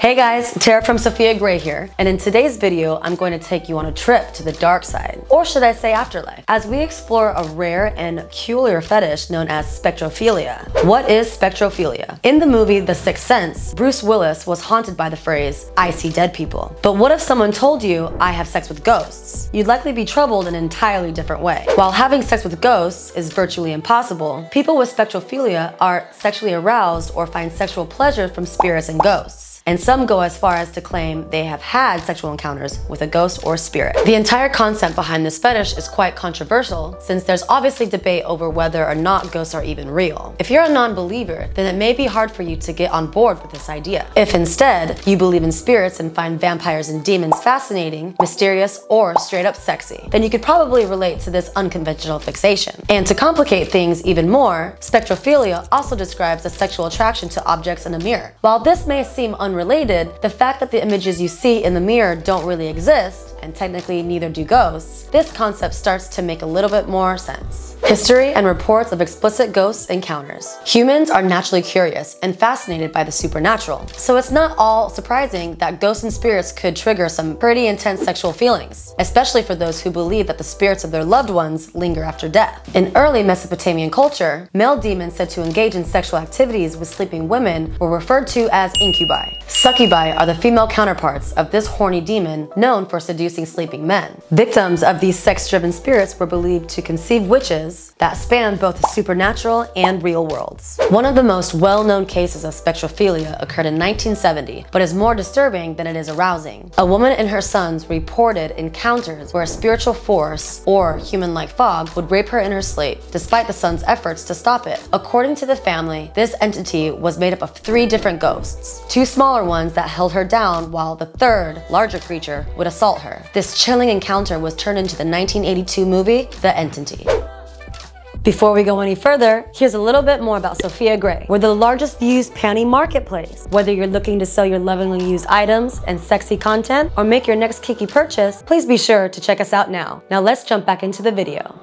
Hey guys, Tara from Sofia Gray here, and in today's video, I'm going to take you on a trip to the dark side, or should I say afterlife, as we explore a rare and peculiar fetish known as spectrophilia. What is spectrophilia? In the movie The Sixth Sense, Bruce Willis was haunted by the phrase, "I see dead people." But what if someone told you, "I have sex with ghosts"? You'd likely be troubled in an entirely different way. While having sex with ghosts is virtually impossible, people with spectrophilia are sexually aroused or find sexual pleasure from spirits and ghosts. And some go as far as to claim they have had sexual encounters with a ghost or spirit. The entire concept behind this fetish is quite controversial, since there's obviously debate over whether or not ghosts are even real. If you're a non-believer, then it may be hard for you to get on board with this idea. If instead, you believe in spirits and find vampires and demons fascinating, mysterious, or straight up sexy, then you could probably relate to this unconventional fixation. And to complicate things even more, spectrophilia also describes a sexual attraction to objects in a mirror. While this may seem unrelated, the fact that the images you see in the mirror don't really exist, and technically neither do ghosts, this concept starts to make a little bit more sense. History and reports of explicit ghost encounters. Humans are naturally curious and fascinated by the supernatural, so it's not all surprising that ghosts and spirits could trigger some pretty intense sexual feelings, especially for those who believe that the spirits of their loved ones linger after death. In early Mesopotamian culture, male demons said to engage in sexual activities with sleeping women were referred to as incubi. Succubi are the female counterparts of this horny demon known for seducing sleeping men. Victims of these sex-driven spirits were believed to conceive witches that spanned both the supernatural and real worlds. One of the most well-known cases of spectrophilia occurred in 1970, but is more disturbing than it is arousing. A woman and her sons reported encounters where a spiritual force, or human-like fog, would rape her in her sleep, despite the sons' efforts to stop it. According to the family, this entity was made up of 3 different ghosts, 2 smaller ones that held her down while the third, larger creature would assault her. This chilling encounter was turned into the 1982 movie, The Entity. Before we go any further, here's a little bit more about Sofia Gray. We're the largest used panty marketplace. Whether you're looking to sell your lovingly used items and sexy content, or make your next kinky purchase, please be sure to check us out now. Now let's jump back into the video.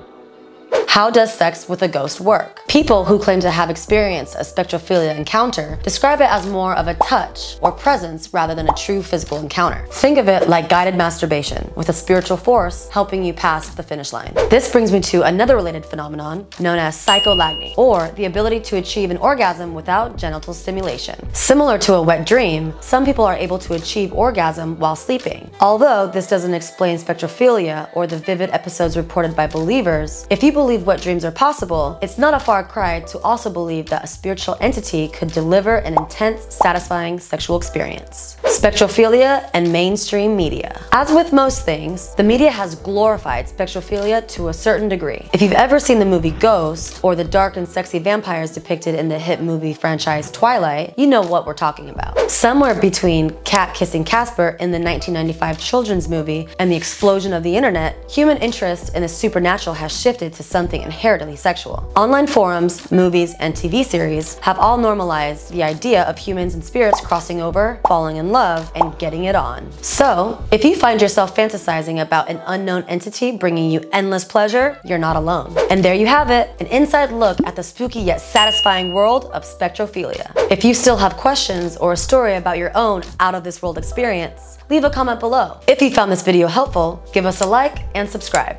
How does sex with a ghost work? People who claim to have experienced a spectrophilia encounter describe it as more of a touch or presence rather than a true physical encounter. Think of it like guided masturbation, with a spiritual force helping you pass the finish line. This brings me to another related phenomenon known as psycholagny, or the ability to achieve an orgasm without genital stimulation. Similar to a wet dream, some people are able to achieve orgasm while sleeping. Although this doesn't explain spectrophilia or the vivid episodes reported by believers, if you believe what dreams are possible, it's not a far cry to also believe that a spiritual entity could deliver an intense, satisfying sexual experience. Spectrophilia and mainstream media. As with most things, the media has glorified spectrophilia to a certain degree. If you've ever seen the movie Ghost, or the dark and sexy vampires depicted in the hit movie franchise Twilight, you know what we're talking about. Somewhere between cat kissing Casper in the 1995 children's movie and the explosion of the internet, human interest in the supernatural has shifted to something inherently sexual. Online forums, movies, and TV series have all normalized the idea of humans and spirits crossing over, falling in love, and getting it on. So, if you find yourself fantasizing about an unknown entity bringing you endless pleasure, you're not alone. And there you have it, an inside look at the spooky yet satisfying world of spectrophilia. If you still have questions or a story about your own out-of-this-world experience, leave a comment below. If you found this video helpful, give us a like and subscribe.